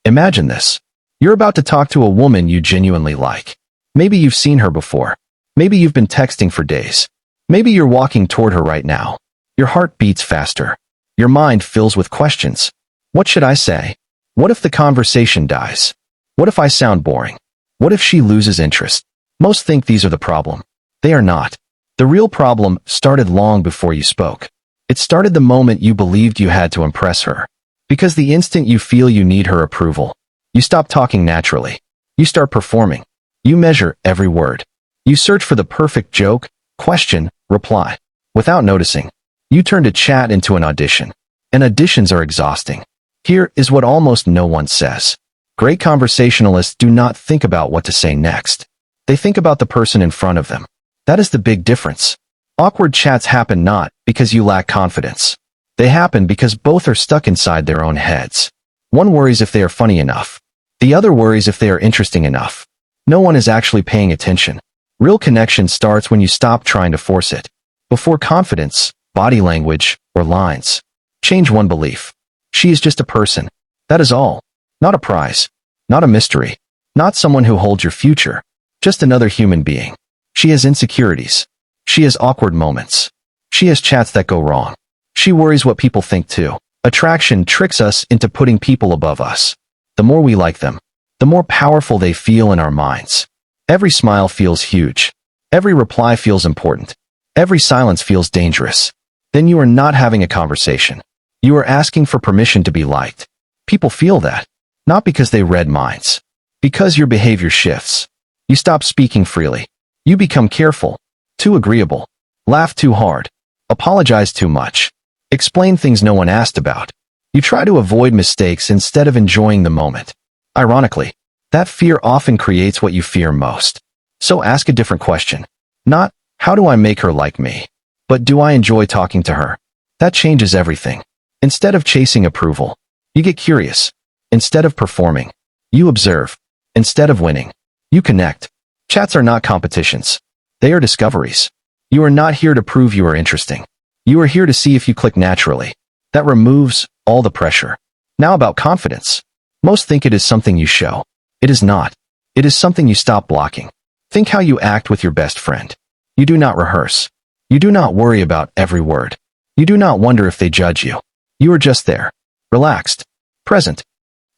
Imagine this. You're about to talk to a woman you genuinely like. Maybe you've seen her before. Maybe you've been texting for days. Maybe you're walking toward her right now. Your heart beats faster. Your mind fills with questions. What should I say? What if the conversation dies? What if I sound boring? What if she loses interest? Most think these are the problem. They are not. The real problem started long before you spoke. It started the moment you believed you had to impress her. Because the instant you feel you need her approval, you stop talking naturally. You start performing. You measure every word. You search for the perfect joke, question, reply. Without noticing, you turned a chat into an audition. And auditions are exhausting. Here is what almost no one says. Great conversationalists do not think about what to say next. They think about the person in front of them. That is the big difference. Awkward chats happen not because you lack confidence. They happen because both are stuck inside their own heads. One worries if they are funny enough. The other worries if they are interesting enough. No one is actually paying attention. Real connection starts when you stop trying to force it. Before confidence, body language, or lines. Change one belief. She is just a person. That is all. Not a prize. Not a mystery. Not someone who holds your future. Just another human being. She has insecurities. She has awkward moments. She has chats that go wrong. She worries what people think too. Attraction tricks us into putting people above us. The more we like them, the more powerful they feel in our minds. Every smile feels huge. Every reply feels important. Every silence feels dangerous. Then you are not having a conversation. You are asking for permission to be liked. People feel that. Not because they read minds. Because your behavior shifts. You stop speaking freely. You become careful. Too agreeable. Laugh too hard. Apologize too much. Explain things no one asked about. You try to avoid mistakes instead of enjoying the moment. Ironically, that fear often creates what you fear most. So ask a different question. Not, how do I make her like me? But do I enjoy talking to her? That changes everything. Instead of chasing approval, you get curious. Instead of performing, you observe. Instead of winning, you connect. Chats are not competitions. They are discoveries. You are not here to prove you are interesting. You are here to see if you click naturally. That removes all the pressure. Now about confidence. Most think it is something you show. It is not. It is something you stop blocking. Think how you act with your best friend. You do not rehearse. You do not worry about every word. You do not wonder if they judge you. You are just there. Relaxed. Present.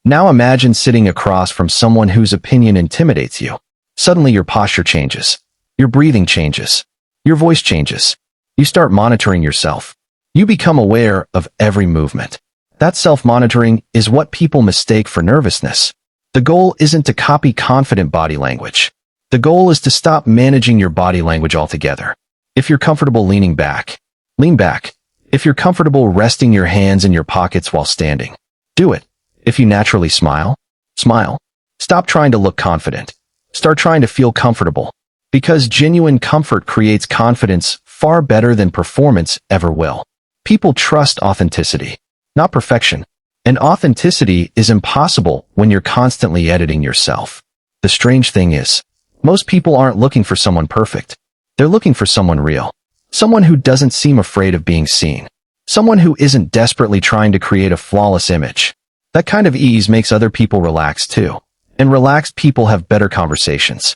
Now imagine sitting across from someone whose opinion intimidates you. Suddenly your posture changes. Your breathing changes. Your voice changes. You start monitoring yourself. You become aware of every movement. That self-monitoring is what people mistake for nervousness. The goal isn't to copy confident body language. The goal is to stop managing your body language altogether. If you're comfortable leaning back, lean back. If you're comfortable resting your hands in your pockets while standing, do it. If you naturally smile, smile. Stop trying to look confident. Start trying to feel comfortable. Because genuine comfort creates confidence far better than performance ever will. People trust authenticity, not perfection. And authenticity is impossible when you're constantly editing yourself. The strange thing is, most people aren't looking for someone perfect. They're looking for someone real. Someone who doesn't seem afraid of being seen. Someone who isn't desperately trying to create a flawless image. That kind of ease makes other people relax too. And relaxed people have better conversations.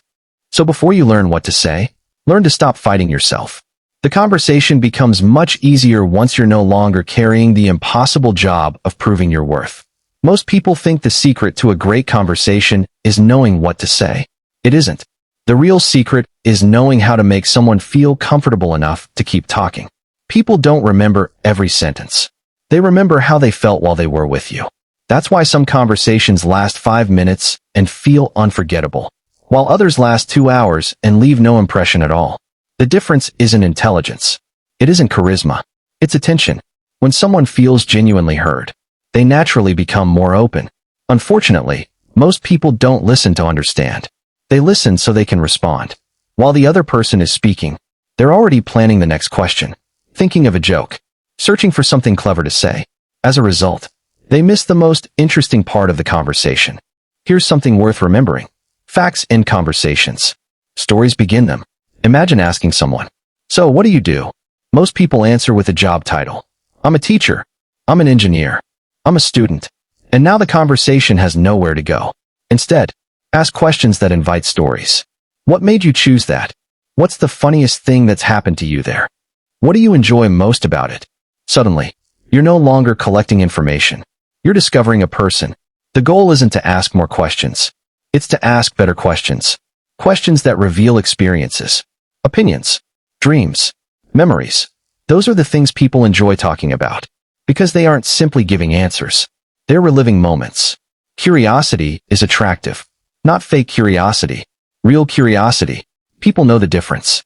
So before you learn what to say, learn to stop fighting yourself. The conversation becomes much easier once you're no longer carrying the impossible job of proving your worth. Most people think the secret to a great conversation is knowing what to say. It isn't. The real secret is knowing how to make someone feel comfortable enough to keep talking. People don't remember every sentence. They remember how they felt while they were with you. That's why some conversations last 5 minutes and feel unforgettable, while others last 2 hours and leave no impression at all. The difference isn't intelligence. It isn't charisma. It's attention. When someone feels genuinely heard, they naturally become more open. Unfortunately, most people don't listen to understand. They listen so they can respond. While the other person is speaking, they're already planning the next question, thinking of a joke, searching for something clever to say. As a result, they miss the most interesting part of the conversation. Here's something worth remembering. Facts end conversations. Stories begin them. Imagine asking someone, "So what do you do?" Most people answer with a job title. "I'm a teacher. I'm an engineer. I'm a student." And now the conversation has nowhere to go. Instead, ask questions that invite stories. What made you choose that? What's the funniest thing that's happened to you there? What do you enjoy most about it? Suddenly, you're no longer collecting information. You're discovering a person. The goal isn't to ask more questions. It's to ask better questions. Questions that reveal experiences, opinions, dreams, memories. Those are the things people enjoy talking about. Because they aren't simply giving answers. They're reliving moments. Curiosity is attractive. Not fake curiosity. Real curiosity. People know the difference.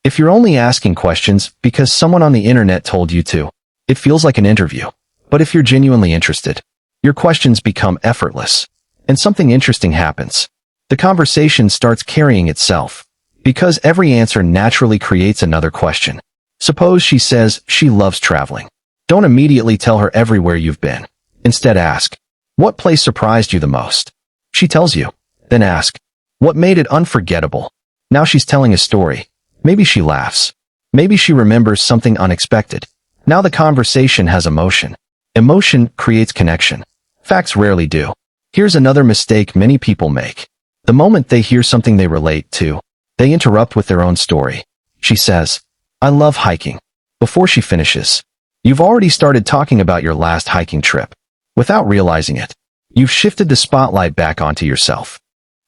If you're only asking questions because someone on the internet told you to, it feels like an interview. But if you're genuinely interested, your questions become effortless. And something interesting happens. The conversation starts carrying itself. Because every answer naturally creates another question. Suppose she says she loves traveling. Don't immediately tell her everywhere you've been. Instead ask, what place surprised you the most? She tells you. Then ask, what made it unforgettable? Now she's telling a story. Maybe she laughs. Maybe she remembers something unexpected. Now the conversation has emotion. Emotion creates connection. Facts rarely do. Here's another mistake many people make. The moment they hear something they relate to, they interrupt with their own story. She says, I love hiking. Before she finishes, you've already started talking about your last hiking trip. Without realizing it, you've shifted the spotlight back onto yourself.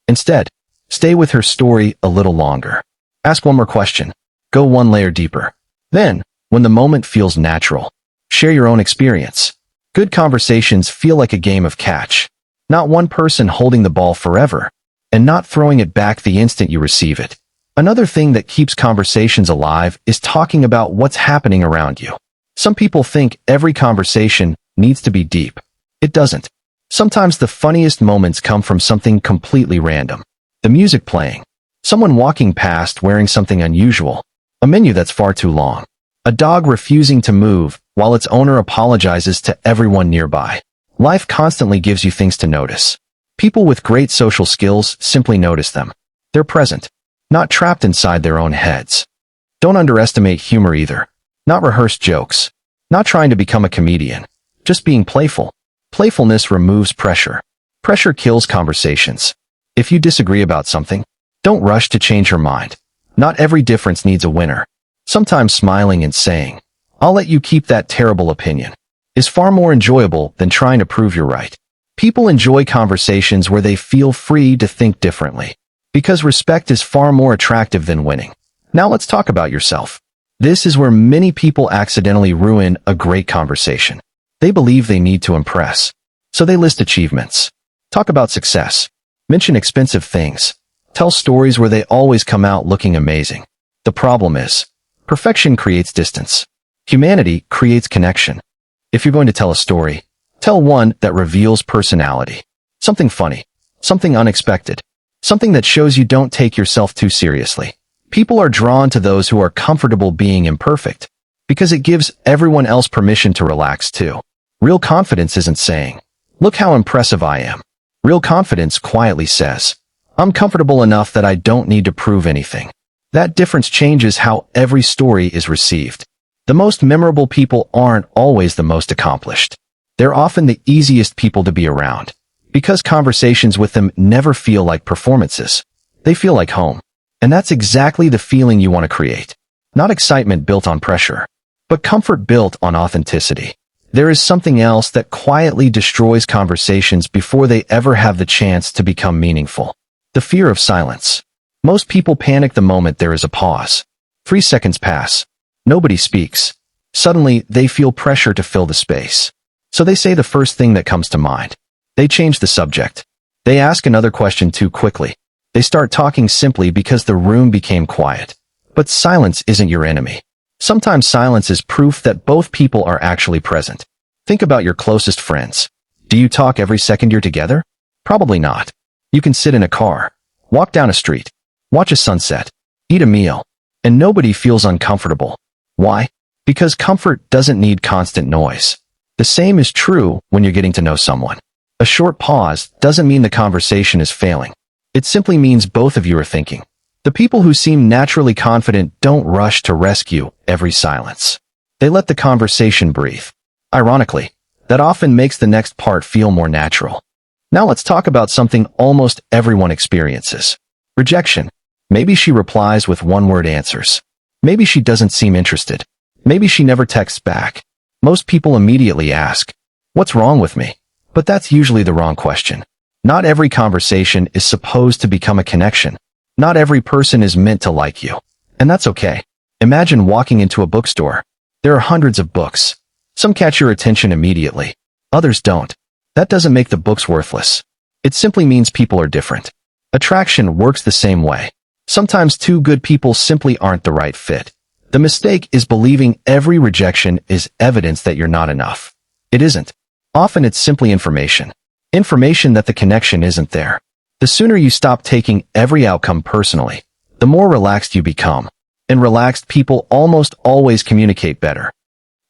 Instead, stay with her story a little longer. Ask one more question. Go one layer deeper. Then, when the moment feels natural, share your own experience. Good conversations feel like a game of catch. Not one person holding the ball forever, and not throwing it back the instant you receive it. Another thing that keeps conversations alive is talking about what's happening around you. Some people think every conversation needs to be deep. It doesn't. Sometimes the funniest moments come from something completely random. The music playing. Someone walking past wearing something unusual. A menu that's far too long. A dog refusing to move while its owner apologizes to everyone nearby. Life constantly gives you things to notice. People with great social skills simply notice them. They're present, not trapped inside their own heads. Don't underestimate humor either. Not rehearsed jokes. Not trying to become a comedian. Just being playful. Playfulness removes pressure. Pressure kills conversations. If you disagree about something, don't rush to change her mind. Not every difference needs a winner. Sometimes smiling and saying, I'll let you keep that terrible opinion, is far more enjoyable than trying to prove you're right. People enjoy conversations where they feel free to think differently. Because respect is far more attractive than winning. Now let's talk about yourself. This is where many people accidentally ruin a great conversation. They believe they need to impress. So they list achievements. Talk about success. Mention expensive things. Tell stories where they always come out looking amazing. The problem is, perfection creates distance. Humanity creates connection. If you're going to tell a story, tell one that reveals personality. Something funny. Something unexpected. Something that shows you don't take yourself too seriously. People are drawn to those who are comfortable being imperfect. Because it gives everyone else permission to relax too. Real confidence isn't saying, look how impressive I am. Real confidence quietly says, I'm comfortable enough that I don't need to prove anything. That difference changes how every story is received. The most memorable people aren't always the most accomplished. They're often the easiest people to be around. Because conversations with them never feel like performances. They feel like home. And that's exactly the feeling you want to create. Not excitement built on pressure, but comfort built on authenticity. There is something else that quietly destroys conversations before they ever have the chance to become meaningful. The fear of silence. Most people panic the moment there is a pause. 3 seconds pass. Nobody speaks. Suddenly, they feel pressure to fill the space. So they say the first thing that comes to mind. They change the subject. They ask another question too quickly. They start talking simply because the room became quiet. But silence isn't your enemy. Sometimes silence is proof that both people are actually present. Think about your closest friends. Do you talk every second you're together? Probably not. You can sit in a car, walk down a street, watch a sunset, eat a meal, and nobody feels uncomfortable. Why? Because comfort doesn't need constant noise. The same is true when you're getting to know someone. A short pause doesn't mean the conversation is failing. It simply means both of you are thinking. The people who seem naturally confident don't rush to rescue every silence. They let the conversation breathe. Ironically, That often makes the next part feel more natural. Now let's talk about something almost everyone experiences. Rejection. Maybe she replies with one-word answers. Maybe she doesn't seem interested. Maybe she never texts back. Most people immediately ask, "What's wrong with me?" But that's usually the wrong question. Not every conversation is supposed to become a connection. Not every person is meant to like you. And that's okay. Imagine walking into a bookstore. There are hundreds of books. Some catch your attention immediately. Others don't. That doesn't make the books worthless. It simply means people are different. Attraction works the same way. Sometimes two good people simply aren't the right fit. The mistake is believing every rejection is evidence that you're not enough. It isn't. Often it's simply information. Information that the connection isn't there. The sooner you stop taking every outcome personally, the more relaxed you become. And relaxed people almost always communicate better.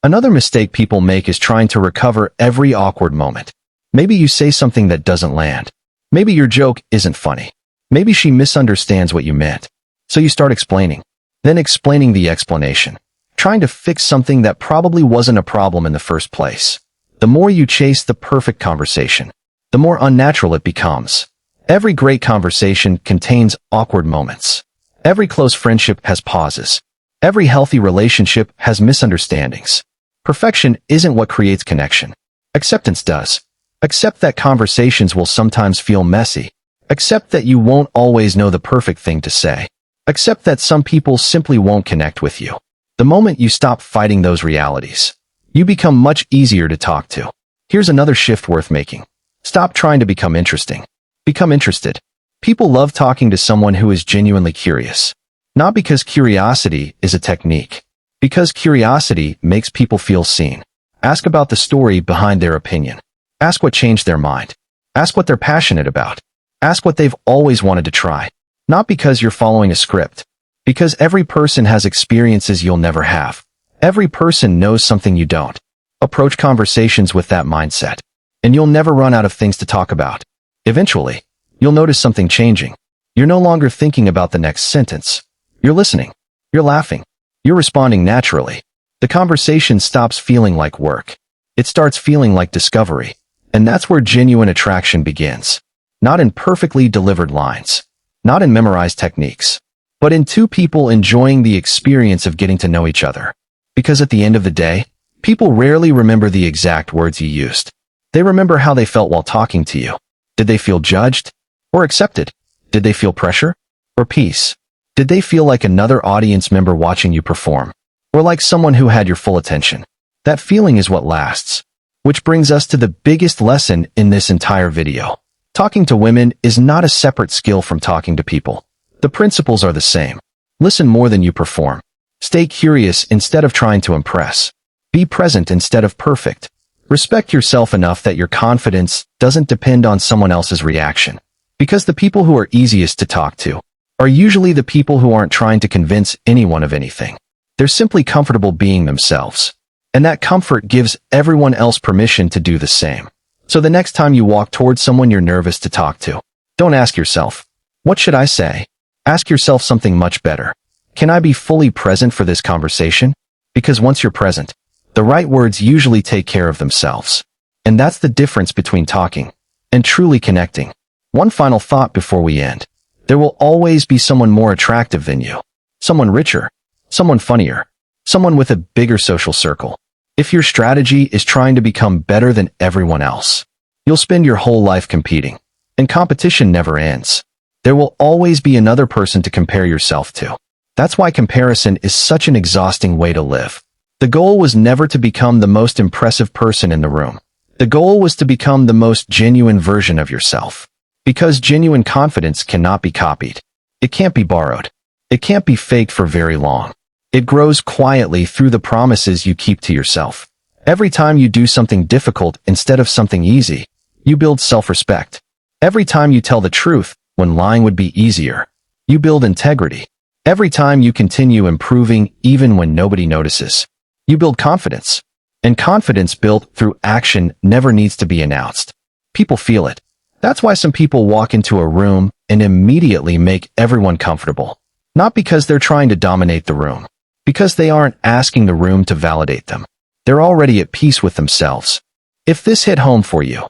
Another mistake people make is trying to recover every awkward moment. Maybe you say something that doesn't land. Maybe your joke isn't funny. Maybe she misunderstands what you meant. So you start explaining. Then explaining the explanation. Trying to fix something that probably wasn't a problem in the first place. The more you chase the perfect conversation, the more unnatural it becomes. Every great conversation contains awkward moments. Every close friendship has pauses. Every healthy relationship has misunderstandings. Perfection isn't what creates connection. Acceptance does. Accept that conversations will sometimes feel messy. Accept that you won't always know the perfect thing to say. Accept that some people simply won't connect with you. The moment you stop fighting those realities, you become much easier to talk to. Here's another shift worth making. Stop trying to become interesting. Become interested. People love talking to someone who is genuinely curious. Not because curiosity is a technique. Because curiosity makes people feel seen. Ask about the story behind their opinion. Ask what changed their mind. Ask what they're passionate about. Ask what they've always wanted to try. Not because you're following a script. Because every person has experiences you'll never have. Every person knows something you don't. Approach conversations with that mindset. And you'll never run out of things to talk about. Eventually, you'll notice something changing. You're no longer thinking about the next sentence. You're listening. You're laughing. You're responding naturally. The conversation stops feeling like work. It starts feeling like discovery. And that's where genuine attraction begins. Not in perfectly delivered lines. Not in memorized techniques. But in two people enjoying the experience of getting to know each other. Because at the end of the day, people rarely remember the exact words you used. They remember how they felt while talking to you. Did they feel judged? Or accepted? Did they feel pressure? Or peace? Did they feel like another audience member watching you perform? Or like someone who had your full attention? That feeling is what lasts. Which brings us to the biggest lesson in this entire video. Talking to women is not a separate skill from talking to people. The principles are the same. Listen more than you perform. Stay curious instead of trying to impress. Be present instead of perfect. Respect yourself enough that your confidence doesn't depend on someone else's reaction. Because the people who are easiest to talk to are usually the people who aren't trying to convince anyone of anything. They're simply comfortable being themselves. And that comfort gives everyone else permission to do the same. So the next time you walk towards someone you're nervous to talk to, don't ask yourself, "What should I say?" Ask yourself something much better. Can I be fully present for this conversation? Because once you're present, the right words usually take care of themselves. And that's the difference between talking and truly connecting. One final thought before we end. There will always be someone more attractive than you. Someone richer. Someone funnier. Someone with a bigger social circle. If your strategy is trying to become better than everyone else, you'll spend your whole life competing. And competition never ends. There will always be another person to compare yourself to. That's why comparison is such an exhausting way to live. The goal was never to become the most impressive person in the room. The goal was to become the most genuine version of yourself. Because genuine confidence cannot be copied. It can't be borrowed. It can't be faked for very long. It grows quietly through the promises you keep to yourself. Every time you do something difficult instead of something easy, you build self-respect. Every time you tell the truth when lying would be easier, you build integrity. Every time you continue improving even when nobody notices, you build confidence. And confidence built through action never needs to be announced. People feel it. That's why some people walk into a room and immediately make everyone comfortable. Not because they're trying to dominate the room. Because they aren't asking the room to validate them. They're already at peace with themselves. If this hit home for you,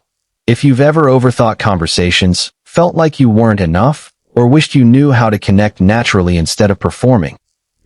if you've ever overthought conversations, felt like you weren't enough, or wished you knew how to connect naturally instead of performing,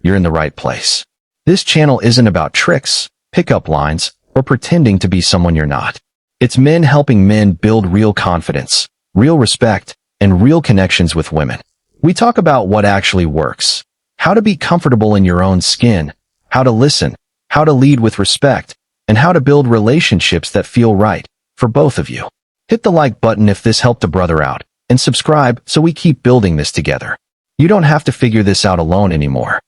you're in the right place. This channel isn't about tricks, pickup lines, or pretending to be someone you're not. It's men helping men build real confidence, real respect, and real connections with women. We talk about what actually works, how to be comfortable in your own skin, how to listen, how to lead with respect, and how to build relationships that feel right for both of you. Hit the like button if this helped a brother out, and subscribe so we keep building this together. You don't have to figure this out alone anymore.